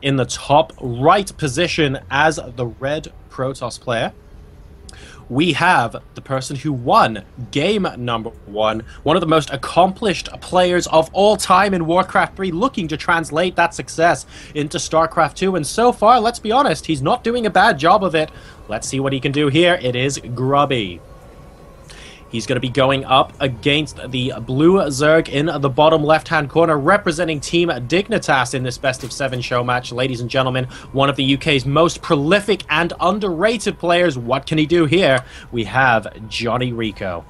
in the top right position as the red Protoss player. We have the person who won game number 1, one of the most accomplished players of all time in Warcraft 3, looking to translate that success into StarCraft 2. And so far, let's be honest, he's not doing a bad job of it. Let's see what he can do here. It is Grubby. He's going to be going up against the blue Zerg in the bottom left-hand corner, representing Team Dignitas in this best of 7 show match. Ladies and gentlemen, one of the UK's most prolific and underrated players. What can he do here? We have JonnyREcco.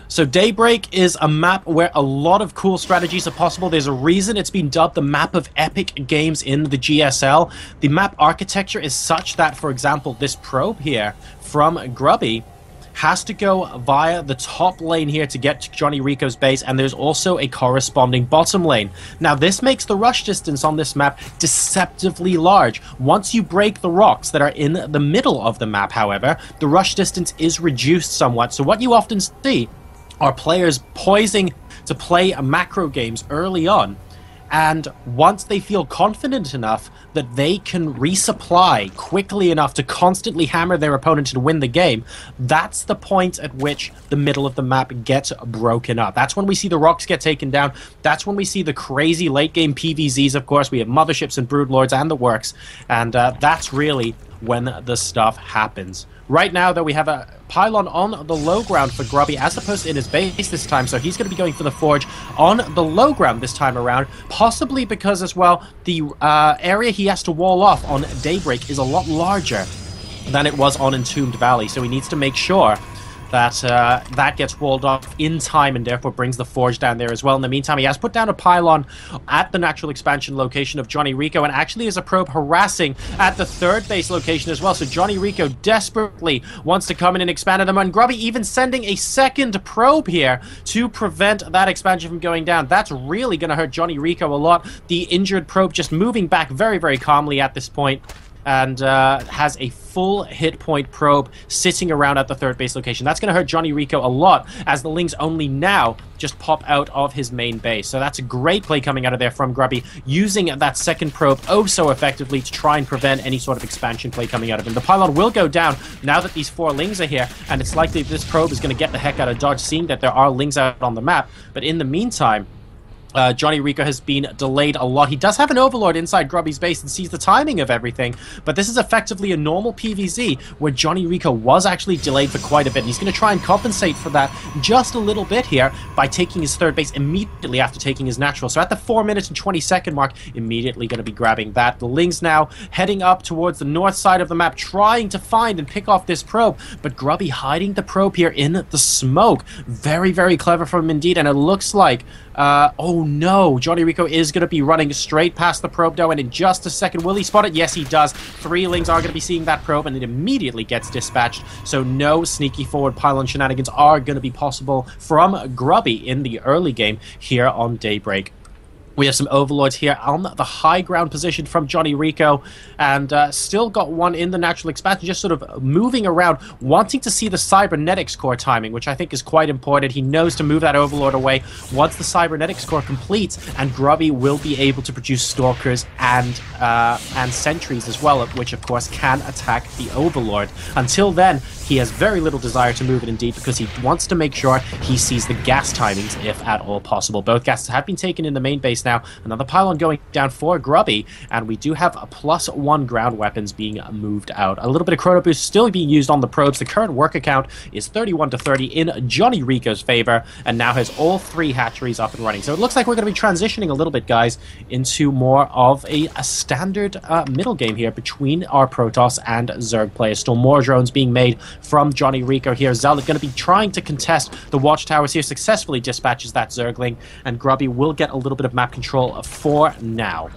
So Daybreak is a map where a lot of cool strategies are possible. There's a reason it's been dubbed the map of epic games in the GSL. The map architecture is such that, for example, this probe here from Grubby has to go via the top lane here to get to JonnyREcco's base, and there's also a corresponding bottom lane. Now, this makes the rush distance on this map deceptively large. Once you break the rocks that are in the middle of the map, however, the rush distance is reduced somewhat. So what you often see are players poising to play macro games early on, and once they feel confident enough that they can resupply quickly enough to constantly hammer their opponent and win the game, that's the point at which the middle of the map gets broken up. That's when we see the rocks get taken down. That's when we see the crazy late game PVZs, of course. We have Motherships and Broodlords and the works, and that's really when the stuff happens. Right now, though, we have a pylon on the low ground for Grubby as opposed to in his base this time, so he's going to be going for the forge on the low ground this time around, possibly because as well the area he has to wall off on Daybreak is a lot larger than it was on Entombed Valley, so he needs to make sure that that gets walled off in time and therefore brings the forge down there as well. In the meantime, he has put down a pylon at the natural expansion location of JonnyREcco, and actually is a probe harassing at the third base location as well. So JonnyREcco desperately wants to come in and expand them, and Grubby even sending a second probe here to prevent that expansion from going down. That's really going to hurt JonnyREcco a lot. The injured probe just moving back very, very calmly at this point, and has a full hit point probe sitting around at the third base location. That's going to hurt JonnyREcco a lot, as the Lings only now just pop out of his main base. So that's a great play coming out of there from Grubby, using that second probe oh so effectively to try and prevent any sort of expansion play coming out of him. The pylon will go down now that these 4 Lings are here, and it's likely this probe is going to get the heck out of dodge, seeing that there are Lings out on the map. But in the meantime, JonnyREcco has been delayed a lot. He does have an Overlord inside Grubby's base and sees the timing of everything, but this is effectively a normal PvZ where JonnyREcco was actually delayed for quite a bit. And he's going to try and compensate for that just a little bit here by taking his third base immediately after taking his natural. So at the 4 minutes and 20-second mark, immediately going to be grabbing that. The Lings now heading up towards the north side of the map, trying to find and pick off this probe, but Grubby hiding the probe here in the smoke. Very, very clever from him indeed, and it looks like oh no, JonnyREcco is going to be running straight past the probe though, and in just a second, will he spot it? Yes, he does. 3 Lings are going to be seeing that probe, and it immediately gets dispatched, so no sneaky forward pylon shenanigans are going to be possible from Grubby in the early game here on Daybreak. We have some Overlords here on the high ground position from JonnyREcco, and still got one in the natural expansion, just sort of moving around, wanting to see the Cybernetics core timing, which I think is quite important. He knows to move that Overlord away once the Cybernetics core completes, and Grubby will be able to produce Stalkers and Sentries as well, which of course can attack the Overlord. Until then, he has very little desire to move it indeed, because he wants to make sure he sees the gas timings if at all possible. Both gases have been taken in the main base now. Another pylon going down for Grubby, and we do have a +1 ground weapons being moved out. A little bit of chrono boost still being used on the probes. The current worker count is 31-30 in JonnyREcco's favor, and now has all 3 hatcheries up and running. So it looks like we're going to be transitioning a little bit, guys, into more of a standard middle game here between our Protoss and Zerg players. Still more drones being made from JonnyREcco here. Zealot going to be trying to contest the watchtowers here, successfully dispatches that Zergling, and Grubby will get a little bit of map control for now.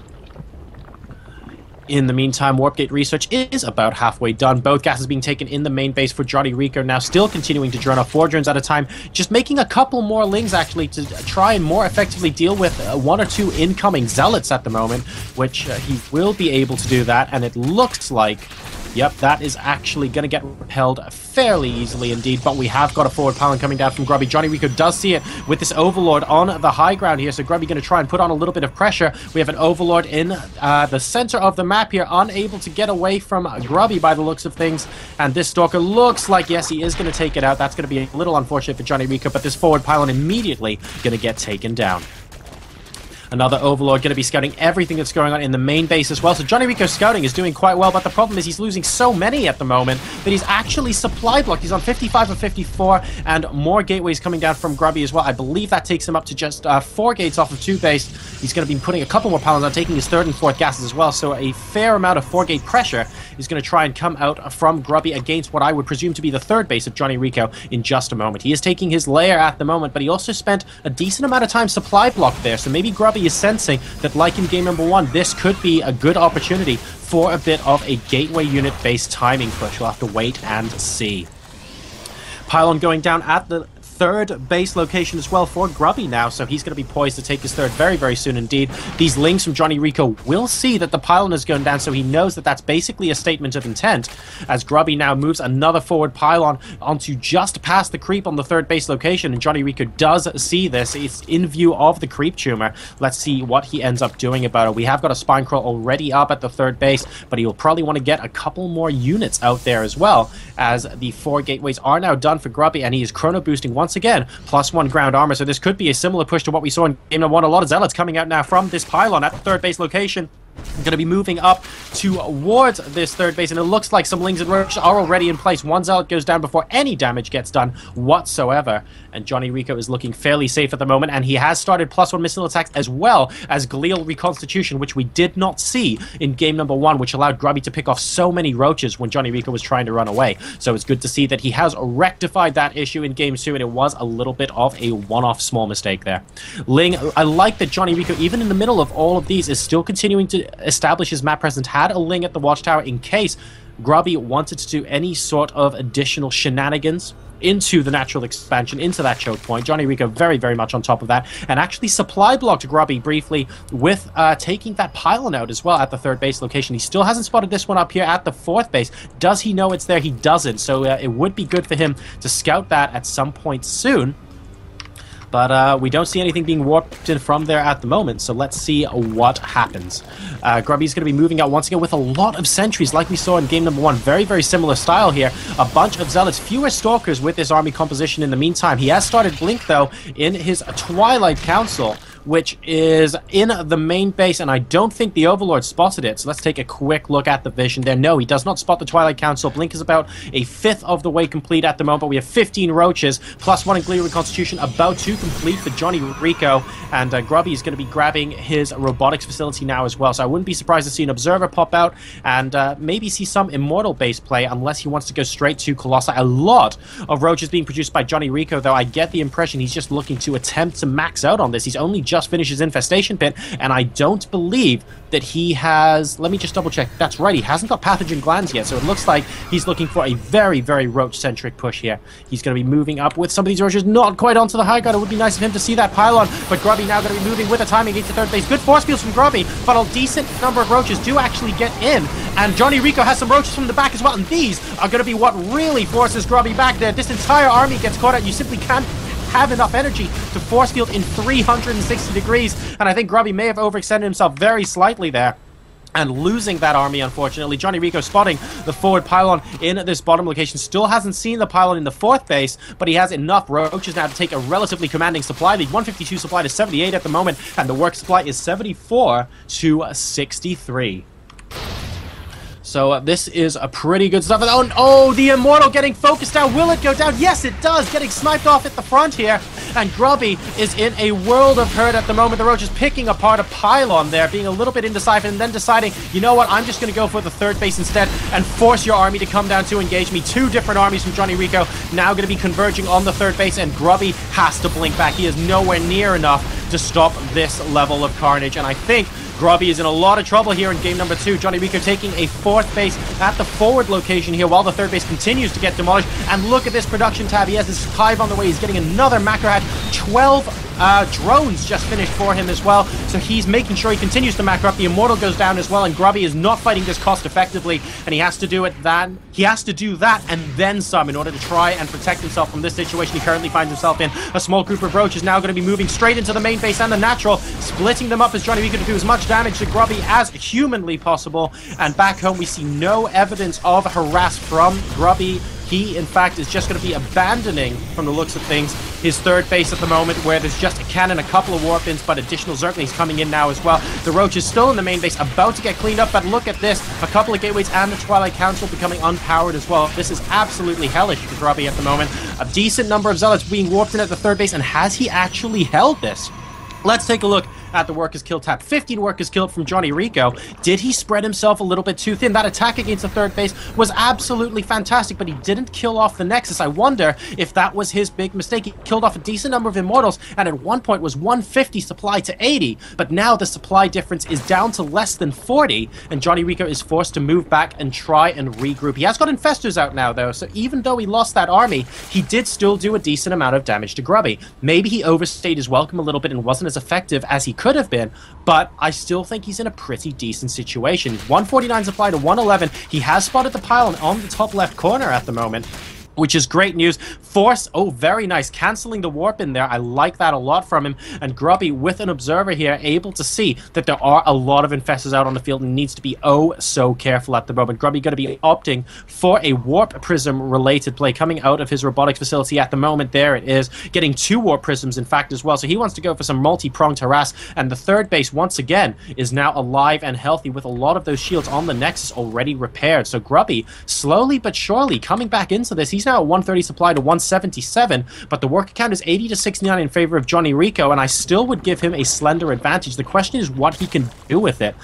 In the meantime, Warp Gate research is about halfway done. Both gases being taken in the main base for JonnyREcco, now still continuing to drone off 4 drones at a time, just making a couple more Lings actually to try and more effectively deal with 1 or 2 incoming Zealots at the moment, which he will be able to do that, and it looks like Yep, that is actually going to get repelled fairly easily indeed, but we have got a forward pylon coming down from Grubby. JonnyREcco does see it with this Overlord on the high ground here, so Grubby going to try and put on a little bit of pressure. We have an Overlord in the center of the map here, unable to get away from Grubby by the looks of things, and this Stalker looks like, yes, he is going to take it out. That's going to be a little unfortunate for JonnyREcco, but this forward pylon immediately going to get taken down. Another Overlord going to be scouting everything that's going on in the main base as well. So JonnyREcco's scouting is doing quite well, but the problem is he's losing so many at the moment that he's actually supply blocked. He's on 55 of 54, and more gateways coming down from Grubby as well. I believe that takes him up to just 4 gates off of 2 base. He's going to be putting a couple more pylons on, taking his 3rd and 4th gases as well. So a fair amount of 4-gate pressure is going to try and come out from Grubby against what I would presume to be the 3rd base of JonnyREcco in just a moment. He is taking his lair at the moment, but he also spent a decent amount of time supply blocked there. So maybe Grubby is sensing that, like in game number 1, this could be a good opportunity for a bit of a gateway unit-based timing push. We'll have to wait and see. Pylon going down at the 3rd base location as well for Grubby now, so he's going to be poised to take his 3rd very, very soon indeed. These links from JonnyREcco will see that the pylon is going down, so he knows that that's basically a statement of intent, as Grubby now moves another forward pylon onto just past the creep on the 3rd base location, and JonnyREcco does see this. It's in view of the creep tumor. Let's see what he ends up doing about it. We have got a spine crawl already up at the 3rd base, but he'll probably want to get a couple more units out there as well, as the 4 gateways are now done for Grubby, and he is chrono boosting once again, +1 ground armor, so this could be a similar push to what we saw in game number 1. A lot of zealots coming out now from this pylon at the 3rd base location. Going to be moving up towards this 3rd base, and it looks like some Lings and Roaches are already in place. One zealot goes down before any damage gets done whatsoever, and JonnyREcco is looking fairly safe at the moment, and he has started +1 missile attacks as well as glial reconstitution, which we did not see in game number 1, which allowed Grubby to pick off so many roaches when JonnyREcco was trying to run away. So it's good to see that he has rectified that issue in game 2, and it was a little bit of a one-off small mistake there. Ling, I like that JonnyREcco, even in the middle of all of these, is still continuing to establish his map presence, had a Ling at the watchtower in case Grubby wanted to do any sort of additional shenanigans into the natural expansion, into that choke point. JonnyREcco very, very much on top of that, and actually supply blocked Grubby briefly with taking that pylon out as well at the 3rd base location. He still hasn't spotted this one up here at the 4th base. Does he know it's there? He doesn't, so it would be good for him to scout that at some point soon. But we don't see anything being warped in from there at the moment, so let's see what happens. Grubby's going to be moving out once again with a lot of sentries, like we saw in game number 1. Very, very similar style here. A bunch of zealots, fewer stalkers with this army composition in the meantime. He has started Blink, though, in his Twilight Council, which is in the main base, and I don't think the Overlord spotted it. So let's take a quick look at the vision there. No, he does not spot the Twilight Council. Blink is about a 5th of the way complete at the moment. We have 15 roaches, +1 in glial reconstitution, about to complete for JonnyREcco, and Grubby is going to be grabbing his robotics facility now as well. So I wouldn't be surprised to see an Observer pop out, and maybe see some Immortal base play, unless he wants to go straight to Colossi. A lot of roaches being produced by JonnyREcco, though I get the impression he's just looking to attempt to max out on this. He's only just finished his infestation pit, and I don't believe that he has... Let me just double check. That's right, he hasn't got pathogen glands yet, so it looks like he's looking for a very, very roach-centric push here. He's going to be moving up with some of these roaches, not quite onto the high ground. It would be nice of him to see that pylon, but Grubby now going to be moving with a timing against the 3rd base. Good force fields from Grubby, but a decent number of roaches do actually get in, and JonnyREcco has some roaches from the back as well, and these are going to be what really forces Grubby back there. This entire army gets caught out. You simply can't have enough energy to force field in 360 degrees, and I think Grubby may have overextended himself very slightly there, and losing that army, unfortunately. JonnyREcco spotting the forward pylon in this bottom location. Still hasn't seen the pylon in the 4th base, but he has enough roaches now to take a relatively commanding supply lead. 152 supply to 78 at the moment, and the work supply is 74 to 63. So this is a pretty good stuff. Oh, the Immortal getting focused down. Will it go down? Yes, it does. Getting sniped off at the front here. And Grubby is in a world of hurt at the moment. The Roach is picking apart a pylon there, being a little bit indecisive, and then deciding, you know what, I'm just going to go for the 3rd base instead and force your army to come down to engage me. 2 different armies from JonnyREcco now going to be converging on the 3rd base, and Grubby has to blink back. He is nowhere near enough to stop this level of carnage, and I think Grubby is in a lot of trouble here in game number 2. JonnyREcco taking a 4th base at the forward location here while the 3rd base continues to get demolished. And look at this production tab. He has this hive on the way. He's getting another macro hatch. 12 drones just finished for him as well, so he's making sure he continues to macro up. The Immortal goes down as well, and Grubby is not fighting this cost effectively, and he has to do that and then some in order to try and protect himself from this situation he currently finds himself in. A small group of roaches now going to be moving straight into the main base and the natural, splitting them up as JonnyREcco to do as much damage to Grubby as humanly possible. And back home we see no evidence of harass from Grubby. He, in fact, is just going to be abandoning, from the looks of things, his third base at the moment, where there's just a cannon, a couple of warp-ins, but additional Zerglings coming in now as well. The Roach is still in the main base, about to get cleaned up, but look at this. A couple of gateways and the Twilight Council becoming unpowered as well. This is absolutely hellish for Grubby at the moment. A decent number of Zealots being warped in at the third base, and has he actually held this? Let's take a look at the workers kill tab. 15 workers killed from JonnyREcco. Did he spread himself a little bit too thin? That attack against the third base was absolutely fantastic, but he didn't kill off the Nexus. I wonder if that was his big mistake. He killed off a decent number of Immortals, and at one point was 150 supply to 80, but now the supply difference is down to less than 40, and JonnyREcco is forced to move back and try and regroup. He has got Infestors out now, though, so even though he lost that army, he did still do a decent amount of damage to Grubby. Maybe he overstayed his welcome a little bit and wasn't as effective as he could have been, but I still think he's in a pretty decent situation. 149 supply to 111. He has spotted the pylon on the top left corner at the moment, which is great news. Force, oh, very nice. Canceling the warp in there. I like that a lot from him. And Grubby, with an observer here, able to see that there are a lot of Infestors out on the field and needs to be oh so careful at the moment. Grubby going to be opting for a Warp Prism related play coming out of his robotics facility at the moment. There it is. Getting 2 Warp Prisms, in fact, as well. So he wants to go for some multi-pronged harass. And the third base, once again, is now alive and healthy with a lot of those shields on the Nexus already repaired. So Grubby, slowly but surely, coming back into this. He's now at 130 supply to 177, but the worker count is 80 to 69 in favor of JonnyREcco, and I still would give him a slender advantage. The question is what he can do with it.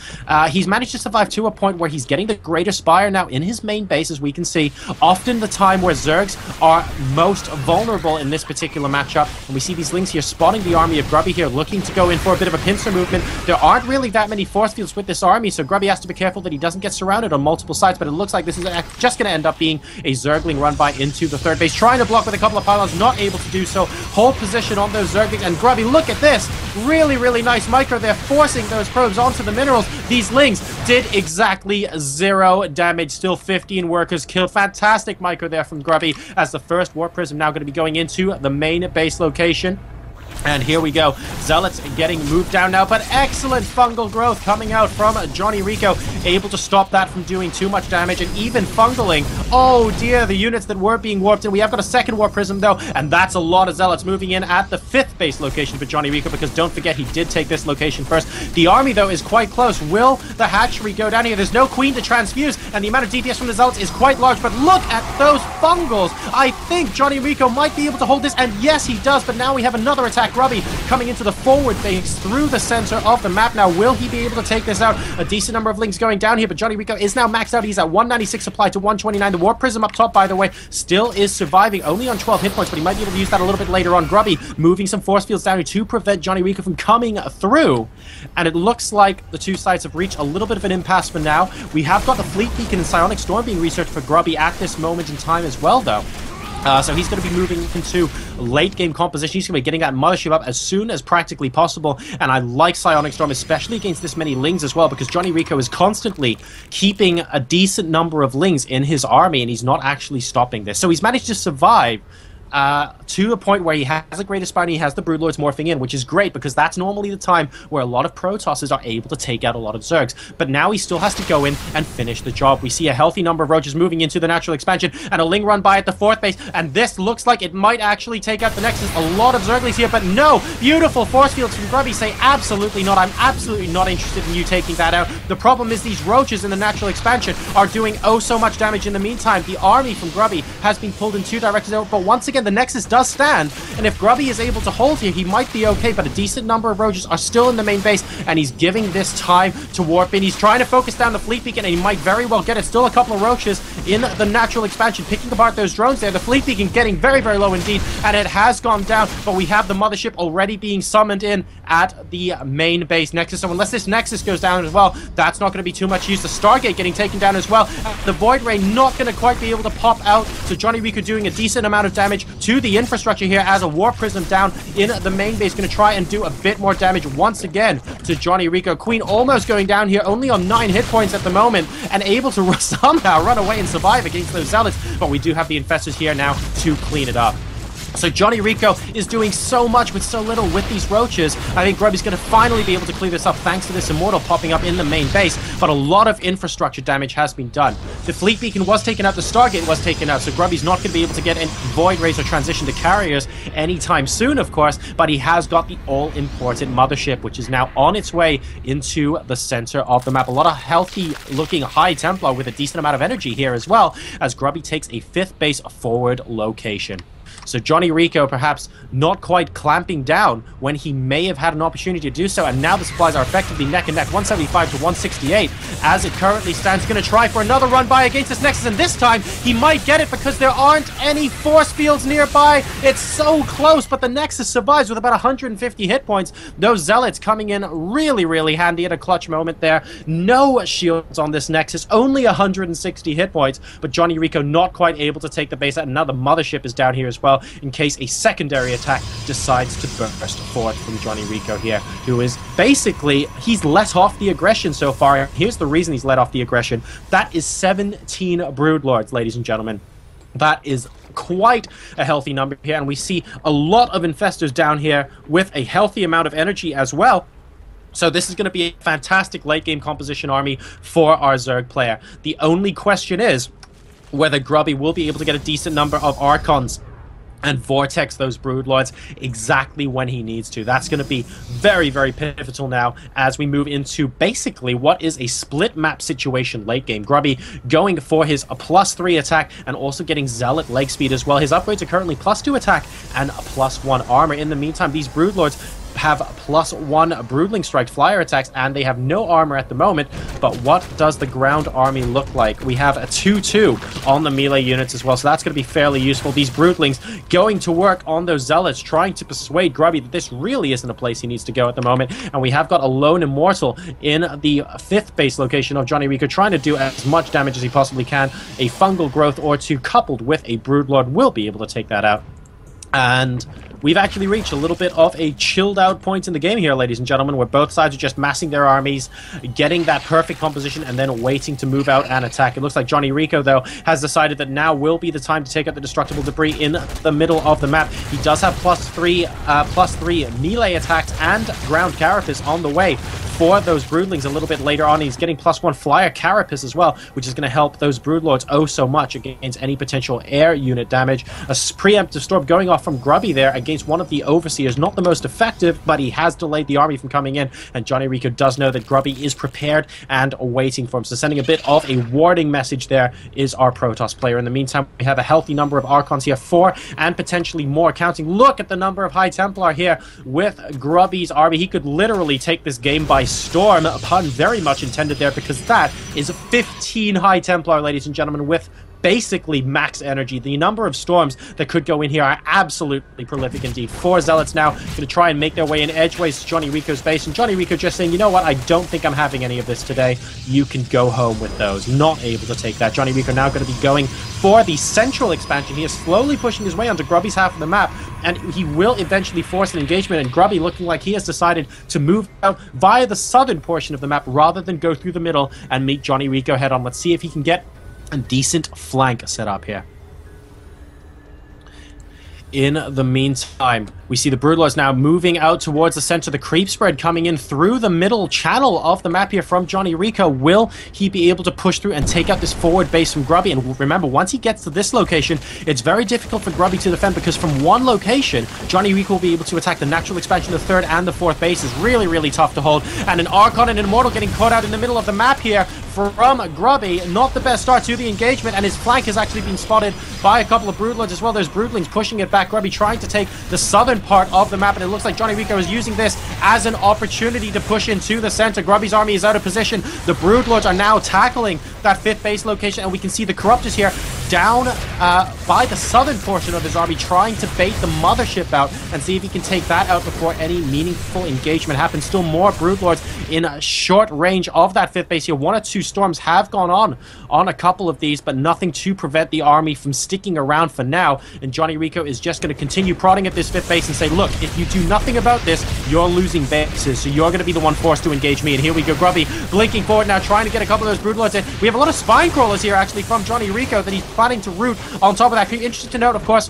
He's managed to survive to a point where he's getting the Greater Spire now in his main base, as we can see. Often the time where Zergs are most vulnerable in this particular matchup, and we see these Lings here spotting the army of Grubby here, looking to go in for a bit of a pincer movement. There aren't really that many force fields with this army, so Grubby has to be careful that he doesn't get surrounded on multiple sides, but it looks like this is just going to end up being a Zergling run by into the third base, trying to block with a couple of pylons, not able to do so. Hold position on those Zerglings, and Grubby, look at this, really nice micro there, forcing those probes onto the minerals. These Lings did exactly 0 damage, still 15 workers killed. Fantastic micro there from Grubby, as the first Warp Prism now going to be going into the main base location. And here we go. Zealots getting moved down now, but excellent fungal growth coming out from JonnyREcco, able to stop that from doing too much damage, and even fungaling. Oh dear, the units that were being warped in. We have got a second Warp Prism though, and that's a lot of Zealots moving in at the 5th base location for JonnyREcco, because don't forget he did take this location first. The army though is quite close. Will the hatchery go down here? There's no queen to transfuse, and the amount of DPS from the Zealots is quite large, but look at those fungals. I think JonnyREcco might be able to hold this, and yes he does, but now we have another attack. Grubby coming into the forward base through the center of the map. Now, will he be able to take this out? A decent number of Lings going down here, but JonnyREcco is now maxed out. He's at 196 supply to 129. The Warp Prism up top, by the way, still is surviving, only on 12 hit points, but he might be able to use that a little bit later on. Grubby moving some force fields down here to prevent JonnyREcco from coming through, and it looks like the two sides have reached a little bit of an impasse for now. We have got the Fleet Beacon and Psionic Storm being researched for Grubby at this moment in time as well, though. So he's going to be moving into late game composition. He's going to be getting that mothership up as soon as practically possible. And I like Psionic Storm, especially against this many Lings as well, because JonnyREcco is constantly keeping a decent number of Lings in his army, and he's not actually stopping this. So he's managed to survive to a point where he has a Greater Spire and he has the Broodlords morphing in, which is great because that's normally the time where a lot of Protosses are able to take out a lot of Zergs. But now he still has to go in and finish the job. We see a healthy number of Roaches moving into the natural expansion and a Ling run by at the 4th base, and this looks like it might actually take out the Nexus. A lot of Zerglings here, but no! Beautiful force fields from Grubby say absolutely not. I'm absolutely not interested in you taking that out. The problem is these Roaches in the natural expansion are doing oh so much damage in the meantime. The army from Grubby has been pulled in 2 directions, but once again the Nexus does stand, and if Grubby is able to hold here, he might be okay, but a decent number of Roaches are still in the main base, and he's giving this time to warp in. He's trying to focus down the Fleet Beacon, and he might very well get it. Still a couple of Roaches in the natural expansion, picking apart those drones there. The Fleet Beacon getting very low indeed, and it has gone down, but we have the Mothership already being summoned in at the main base Nexus, so unless this Nexus goes down as well, that's not going to be too much use. The Stargate getting taken down as well. The Void Ray not going to quite be able to pop out, so JonnyREcco doing a decent amount of damage to the infrastructure here as a War Prism down in the main base. Going to try and do a bit more damage once again to JonnyREcco. Queen almost going down here, only on 9 hit points at the moment, and able to somehow run away and survive against those Zealots. But we do have the Infestors here now to clean it up. So JonnyREcco is doing so much with so little with these roaches. I think Grubby's going to finally be able to clear this up thanks to this Immortal popping up in the main base, but a lot of infrastructure damage has been done. The Fleet Beacon was taken out, the Stargate was taken out, so Grubby's not going to be able to get any Void Rays or transition to carriers anytime soon, of course, but he has got the all-important Mothership, which is now on its way into the center of the map. A lot of healthy-looking High Templar with a decent amount of energy here as well, as Grubby takes a 5th base forward location. So JonnyREcco perhaps not quite clamping down when he may have had an opportunity to do so, and now the supplies are effectively neck and neck, 175 to 168 as it currently stands. Going to try for another run by against this Nexus, and this time he might get it because there aren't any force fields nearby. It's so close, but the Nexus survives with about 150 hit points. Those Zealots coming in really, really handy at a clutch moment there. No shields on this Nexus, only 160 hit points, but JonnyREcco not quite able to take the base out. Another Mothership is down here as well, in case a secondary attack decides to burst forth from JonnyREcco here, who is basically, he's let off the aggression so far. Here's the reason he's let off the aggression. That is 17 Broodlords, ladies and gentlemen. That is quite a healthy number here, and we see a lot of Infestors down here with a healthy amount of energy as well. So this is going to be a fantastic late-game composition army for our Zerg player. The only question is whether Grubby will be able to get a decent number of Archons and vortex those Broodlords exactly when he needs to. That's going to be very, very pivotal now as we move into basically what is a split map situation late game. Grubby going for his +3 attack and also getting Zealot leg speed as well. His upgrades are currently +2 attack and +1 armor. In the meantime, these Broodlords have +1 Broodling Strike flyer attacks, and they have no armor at the moment. But what does the ground army look like? We have a 2-2 on the melee units as well, so that's going to be fairly useful. These Broodlings going to work on those Zealots, trying to persuade Grubby that this really isn't a place he needs to go at the moment. And we have got a lone Immortal in the 5th base location of JonnyREcco, trying to do as much damage as he possibly can. A Fungal Growth or two coupled with a Broodlord will be able to take that out. And we've actually reached a little bit of a chilled out point in the game here, ladies and gentlemen, where both sides are just massing their armies, getting that perfect composition, and then waiting to move out and attack. It looks like JonnyREcco, though, has decided that now will be the time to take out the destructible debris in the middle of the map. He does have +3 melee attacks and ground carapace on the way for those Broodlings a little bit later on. He's getting +1 flyer carapace as well, which is going to help those Broodlords oh so much against any potential air unit damage. A preemptive storm going off from Grubby there against one of the Overseers. Not the most effective, but he has delayed the army from coming in, and JonnyREcco does know that Grubby is prepared and waiting for him. So sending a bit of a warning message there is our Protoss player. In the meantime, we have a healthy number of Archons here, 4 and potentially more counting. Look at the number of High Templar here with Grubby's army. He could literally take this game by storm. A pun very much intended there, because that is 15 High Templar, ladies and gentlemen, with basically max energy. The number of storms that could go in here are absolutely prolific indeed. 4 Zealots now going to try and make their way in edgeways to JonnyREcco's base, and JonnyREcco just saying, you know what, I don't think I'm having any of this today. You can go home with those. Not able to take that. JonnyREcco now going to be going for the central expansion. He is slowly pushing his way onto Grubby's half of the map, and he will eventually force an engagement, and Grubby looking like he has decided to move out via the southern portion of the map rather than go through the middle and meet JonnyREcco head on. Let's see if he can get a decent flank set up here. In the meantime, we see the Broodlords now moving out towards the center. The creep spread coming in through the middle channel of the map here from JonnyREcco. Will he be able to push through and take out this forward base from Grubby? And remember, once he gets to this location, it's very difficult for Grubby to defend, because from one location, JonnyREcco will be able to attack the natural expansion, the 3rd and the 4th base. Is really, really tough to hold. And an Archon and an Immortal getting caught out in the middle of the map here from Grubby. Not the best start to the engagement, and his flank has actually been spotted by a couple of Broodlords as well. There's Broodlings pushing it back. Grubby trying to take the southern part of the map, and it looks like JonnyREcco is using this as an opportunity to push into the center. Grubby's army is out of position. The Broodlords are now tackling that 5th base location, and we can see the Corruptors here down by the southern portion of his army, trying to bait the mothership out and see if he can take that out before any meaningful engagement happens. Still more Broodlords in short range of that 5th base here. 1 or 2 storms have gone on a couple of these, but nothing to prevent the army from sticking around for now. And JonnyREcco is just going to continue prodding at this 5th base and say, look, if you do nothing about this, you're losing bases, so you're going to be the one forced to engage me. And here we go, Grubby blinking forward now, trying to get a couple of those Broodlords in. We have a lot of spine crawlers here, actually, from JonnyREcco that he's planning to root on top of that. Interesting to note, of course,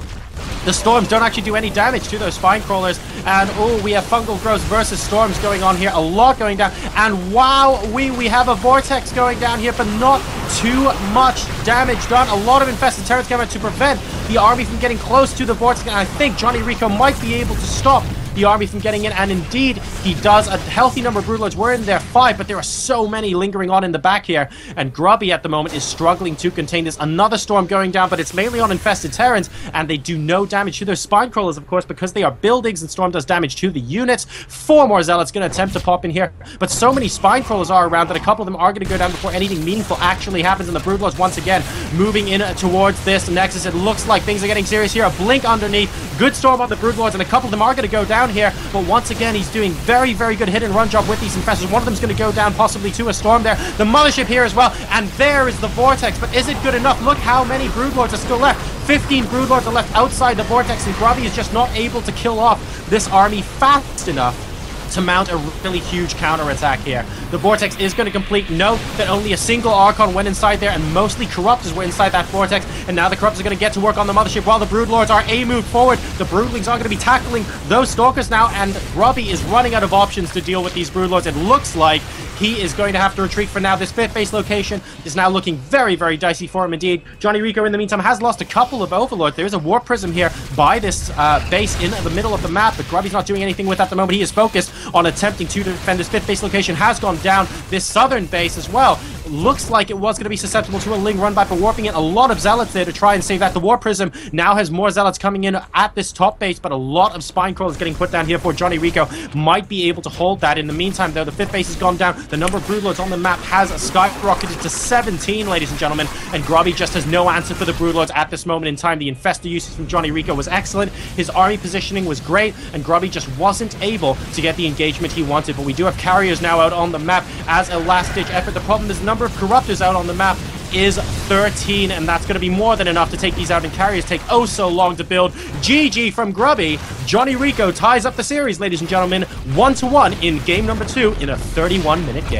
the storms don't actually do any damage to those spine crawlers. And oh, we have fungal growths versus storms going on here. A lot going down. And wow, we have a vortex going down here, but not too much damage done. A lot of infested terrors coming to prevent the army from getting close to the vortex. And I think JonnyREcco might be able to stop the army from getting in, and indeed he does. A healthy number of Broodlords were in there, 5, but there are so many lingering on in the back here, and Grubby at the moment is struggling to contain this. Another storm going down, but it's mainly on infested Terrans, and they do no damage to those spine crawlers, of course, because they are buildings, and storm does damage to the units. 4 more zealots going to attempt to pop in here, but so many spine crawlers are around that a couple of them are going to go down before anything meaningful actually happens, and the Broodlords once again moving in towards this nexus. It looks like things are getting serious here. A blink underneath, good storm on the Broodlords, and a couple of them are going to go down here, but once again he's doing very, very good hit and run job with these infestors. One of them's going to go down, possibly to a storm there. The mothership here as well, and there is the vortex, but is it good enough? Look how many Broodlords are still left. 15 Broodlords are left outside the vortex, and Grubby is just not able to kill off this army fast enough to mount a really huge counterattack here. The vortex is going to complete. Note that only a single Archon went inside there, and mostly Corruptors were inside that vortex, and now the Corruptors are going to get to work on the mothership while the Broodlords are moved forward. The Broodlings are going to be tackling those Stalkers now, and Grubby is running out of options to deal with these Broodlords. It looks like he is going to have to retreat for now. This 5th base location is now looking very, very dicey for him indeed. JonnyREcco, in the meantime, has lost a couple of Overlords. There is a Warp Prism here by this base in the middle of the map, but Grubby's not doing anything with that at the moment. He is focused on attempting to defend. This 5th base location has gone down. This southern base as well looks like it was going to be susceptible to a Ling run by, but warping in. A lot of zealots there to try and save that. The War Prism now has more zealots coming in at this top base, but a lot of spine crawlers getting put down here for JonnyREcco. Might be able to hold that. In the meantime, though, the 5th base has gone down. The number of Broodlords on the map has skyrocketed to 17, ladies and gentlemen, and Grubby just has no answer for the Broodlords at this moment in time. The infestor usage from JonnyREcco was excellent. His army positioning was great, and Grubby just wasn't able to get the engagement he wanted. But we do have carriers now out on the map as a last-ditch effort. The problem is the number of Corruptors out on the map is 13, and that's going to be more than enough to take these out, and carriers take oh so long to build. GG from Grubby. JonnyREcco ties up the series, ladies and gentlemen, 1-1 in game number 2 in a 31-minute game.